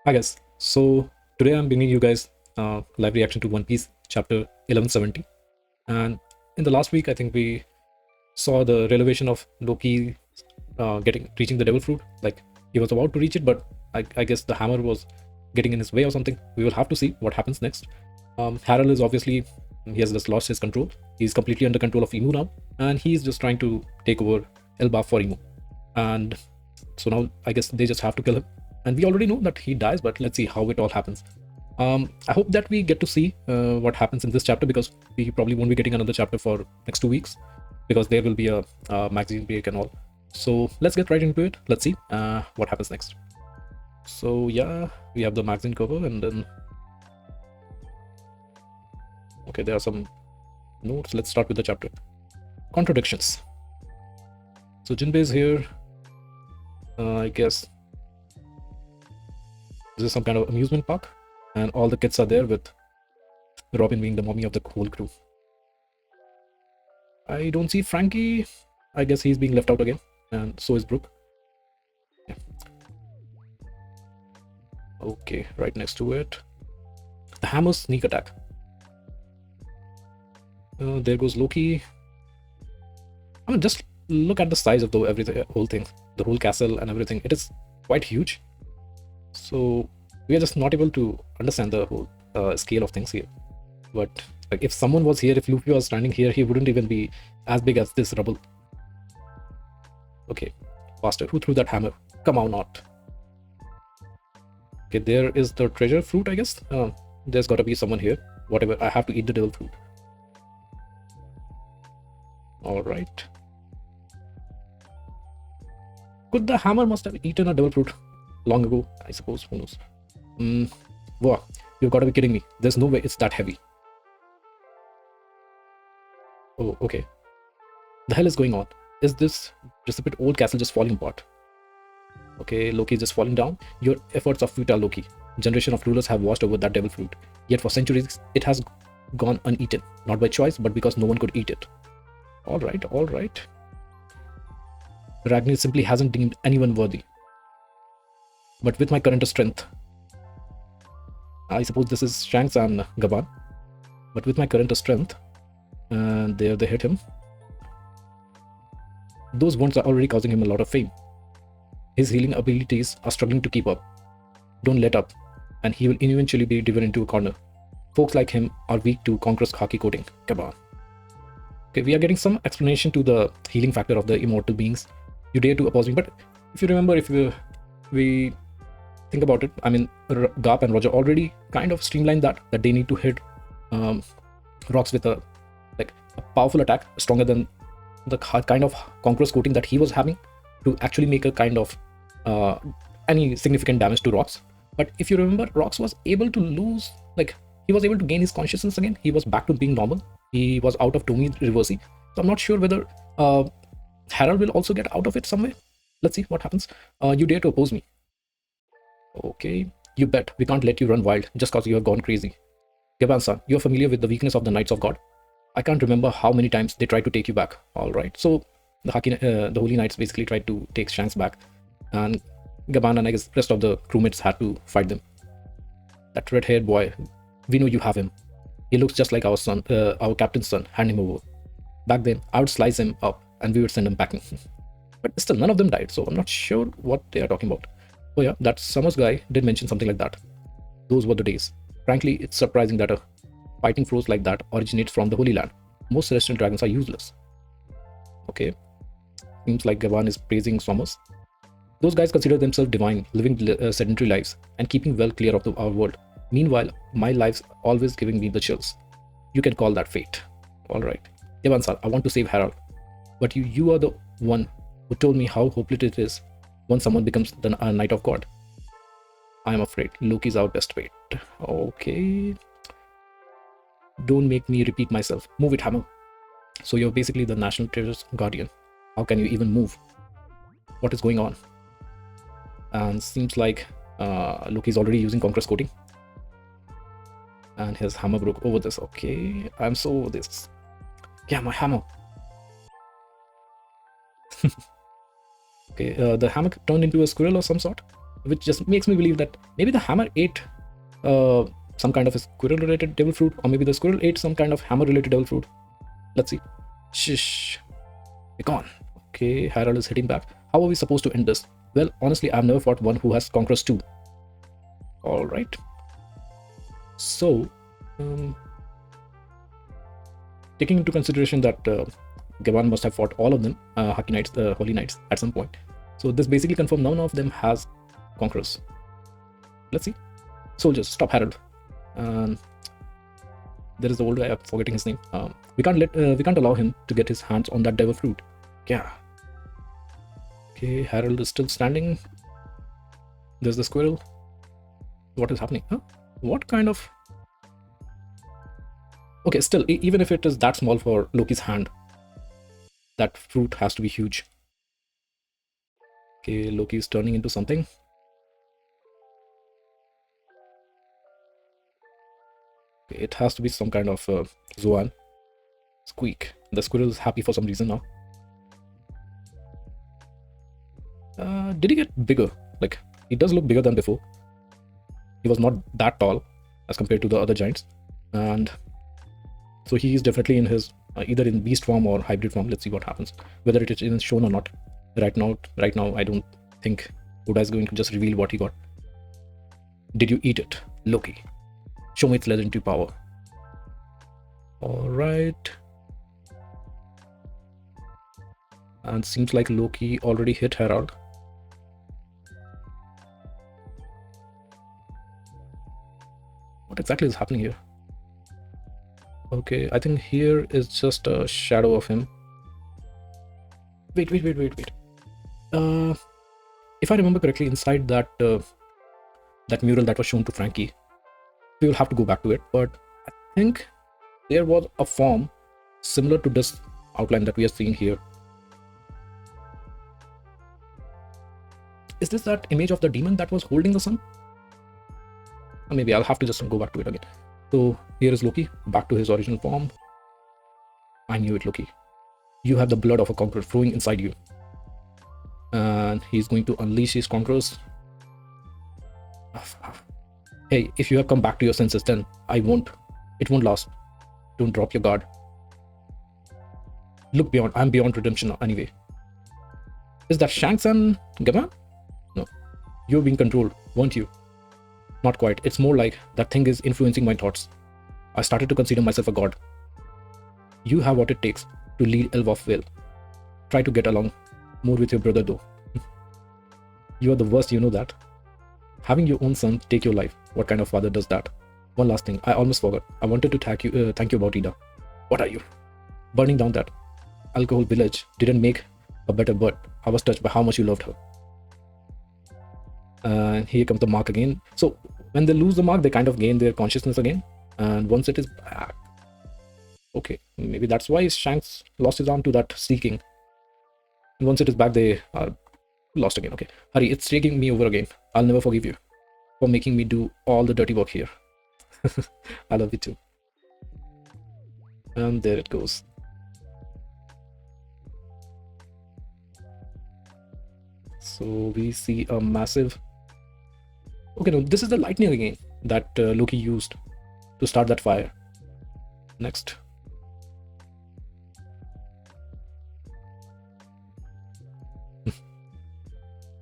Hi guys. So today I'm bringing you guys live reaction to One Piece chapter 1170. And in the last week, I think we saw the revelation of Loki reaching the devil fruit. Like he was about to reach it, but I guess the hammer was getting in his way or something. We will have to see what happens next. Harold is obviously he has just lost his control. He's completely under control of Emu now, and he's just trying to take over Elbaf for Emu. And so now I guess they just have to kill him. And we already know that he dies, but let's see how it all happens. I hope that we get to see what happens in this chapter, because we probably won't be getting another chapter for next 2 weeks, because there will be a magazine break and all. So let's get right into it. Let's see what happens next. So yeah, we have the magazine cover, and then okay, there are some notes. Let's start with the chapter. Contradictions. So Jinbei is here. I guess this is some kind of amusement park, and all the kids are there, with Robin being the mommy of the whole crew. I don't see Frankie. I guess he's being left out again, and so is Brooke. Yeah. Okay, right next to it, the hammer sneak attack. There goes Loki. I mean, just look at the size of the whole thing, the whole castle and everything. It is quite huge. So we are just not able to understand the whole scale of things here. But like, if someone was here, if Luffy was standing here, he wouldn't even be as big as this rubble. Okay, faster. Who threw that hammer? Come on, not. Okay, there is the treasure fruit, I guess. There's got to be someone here. Whatever, I have to eat the devil fruit. All right. Could the hammer must have eaten a devil fruit long ago, I suppose. Who knows? Wow, you've got to be kidding me. There's no way it's that heavy. Oh, okay. The hell is going on? Is this decrepit old castle just falling apart? Okay, Loki is just falling down. Your efforts are futile, Loki. Generation of rulers have watched over that devil fruit. Yet for centuries, it has gone uneaten. Not by choice, but because no one could eat it. All right, all right. Ragnar simply hasn't deemed anyone worthy. But with my current strength, I suppose this is Shanks and Gaban. But with my current strength, and there they hit him. Those wounds are already causing him a lot of fame. His healing abilities are struggling to keep up. Don't let up, and he will eventually be driven into a corner. Folks like him are weak to conqueror's khaki coating. Gaban. Okay, we are getting some explanation to the healing factor of the immortal beings. You dare to oppose me, but if you remember, if we think about it, I mean, Garp and Roger already kind of streamlined that they need to hit rocks with a powerful attack, stronger than the kind of conqueror's coating that he was having, to actually make a kind of any significant damage to rocks. But if you remember, Rocks was able to lose, he was able to gain his consciousness again. He was back to being normal. He was out of Tommy's reversey. So I'm not sure whether Harold will also get out of it somewhere. Let's see what happens. You dare to oppose me? Okay, you bet. We can't let you run wild just because you have gone crazy. Gaban-san, you're familiar with the weakness of the Knights of God. I can't remember how many times they tried to take you back. All right, so the Holy Knights basically tried to take Shanks back, and Gaban and I guess rest of the crewmates had to fight them. That red-haired boy, we know you have him. He looks just like our son, our captain's son. Hand him over. Back then, I would slice him up and we would send him packing. But still, none of them died, so I'm not sure what they are talking about. Oh yeah, that Summers guy did mention something like that. Those were the days. Frankly, it's surprising that a fighting force like that originates from the Holy Land. Most celestial dragons are useless. Okay, seems like Gavan is praising Summers. Those guys consider themselves divine, living sedentary lives and keeping well clear of our world. Meanwhile, my life's always giving me the chills. You can call that fate. All right. Gavan-san, I want to save Harold. But you are the one who told me how hopeless it is when someone becomes the Knight of God. I am afraid Loki's our best fate. Okay. Don't make me repeat myself. Move it, Hammer. So you're basically the National Treasure's guardian. How can you even move? What is going on? And seems like Loki's already using Conqueror's coating. And his hammer broke over this. Okay, I'm so over this. Yeah, my hammer. Okay, the hammer turned into a squirrel of some sort. which just makes me believe that maybe the hammer ate some kind of a squirrel-related devil fruit, or maybe the squirrel ate some kind of hammer-related devil fruit. Let's see. Shish. Be gone. Okay, Harold is hitting back. How are we supposed to end this? Well, honestly, I've never fought one who has Conquerors too. All right. So, taking into consideration that Gavan must have fought all of them, Haki Knights, the Holy Knights, at some point. So this basically confirms none of them has Conquerors. Let's see. Soldiers, stop Harold. There is the old guy, I'm forgetting his name. We can't allow him to get his hands on that devil fruit. Yeah. Okay, Harold is still standing. There's the squirrel. What is happening? Huh? What kind of... Okay, still, even if it is that small for Loki's hand, that fruit has to be huge. Okay, Loki is turning into something. Okay, it has to be some kind of Zoan. Squeak. The squirrel is happy for some reason now. Did he get bigger? Like, he does look bigger than before. He was not that tall as compared to the other giants. And so he is definitely in his either in beast form or hybrid form. Let's see what happens, whether it is shown or not. Right now, I don't think Oda is going to just reveal what he got. Did you eat it, Loki? Show me its legendary power. All right. And seems like Loki already hit Herald. What exactly is happening here? Okay, I think here is just a shadow of him. Wait. If I remember correctly, inside that that mural that was shown to Frankie, we will have to go back to it. But I think there was a form similar to this outline that we are seeing here. Is this that image of the demon that was holding the sun? Or maybe I'll have to just go back to it again. So here is Loki, back to his original form. I knew it, Loki. You have the blood of a conqueror flowing inside you. And he's going to unleash his conquerors. Hey, if you have come back to your senses, then I won't. It won't last. Don't drop your guard. Look beyond. I'm beyond redemption anyway. Is that Shanks and Gavan? No. You're being controlled, weren't you? Not quite. It's more like that thing is influencing my thoughts. I started to consider myself a god. You have what it takes to lead Elf of Vale. Try to get along more with your brother though. You are the worst, you know that. Having your own son take your life. What kind of father does that? One last thing, I almost forgot. I wanted to thank you about Ida. What are you? Burning down that alcohol village didn't make a better bird. I was touched by how much you loved her. And here comes the mark again. So when they lose the mark, they kind of gain their consciousness again. And once it is back, okay, maybe that's why Shanks lost his arm to that seeking. And once it is back, they are lost again. Okay, hurry, it's taking me over again. I'll never forgive you for making me do all the dirty work here. I love you too. And there it goes. So we see a massive... Okay, no, this is the lightning again that Loki used to start that fire. Next.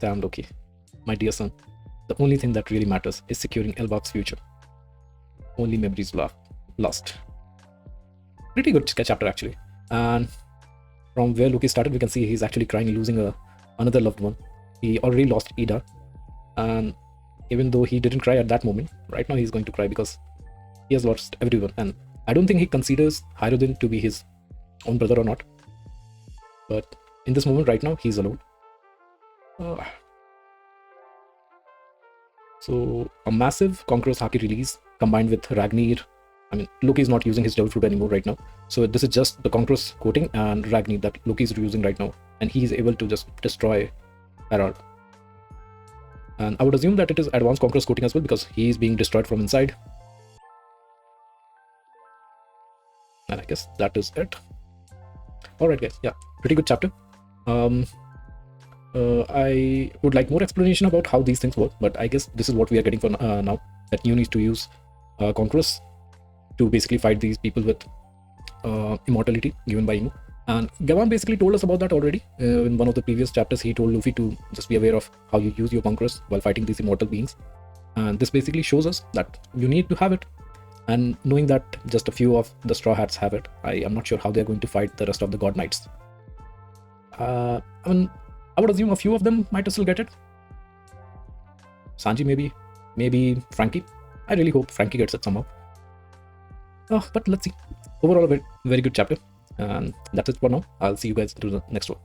Damn, Loki. My dear son, the only thing that really matters is securing Elbap's future. Only memories lost. Pretty good chapter, actually. And from where Loki started, we can see he's actually crying, losing another loved one. He already lost Ida. And even though he didn't cry at that moment, right now he's going to cry because he has lost everyone. And I don't think he considers Hyrule to be his own brother or not. But in this moment right now, he's alone. So a massive Conqueror's Haki release combined with Ragnir. I mean, Loki is not using his devil fruit anymore right now. So this is just the Conqueror's coating and Ragnir that Loki is using right now. And he is able to just destroy Herald. And I would assume that it is advanced Conqueror's coating as well because he is being destroyed from inside. And I guess that is it. Alright guys, yeah, pretty good chapter. I would like more explanation about how these things work, but I guess this is what we are getting for now. That you need to use Conquerors to basically fight these people with immortality given by Emu. And Gavan basically told us about that already. In one of the previous chapters, he told Luffy to just be aware of how you use your Conquerors while fighting these immortal beings. And this basically shows us that you need to have it. And knowing that just a few of the Straw Hats have it, I am not sure how they're going to fight the rest of the God Knights. I mean, I would assume a few of them might still get it. Sanji maybe Frankie. I really hope Frankie gets it somehow. But let's see. Overall, a very, very good chapter. And that's it for now. I'll see you guys to the next one.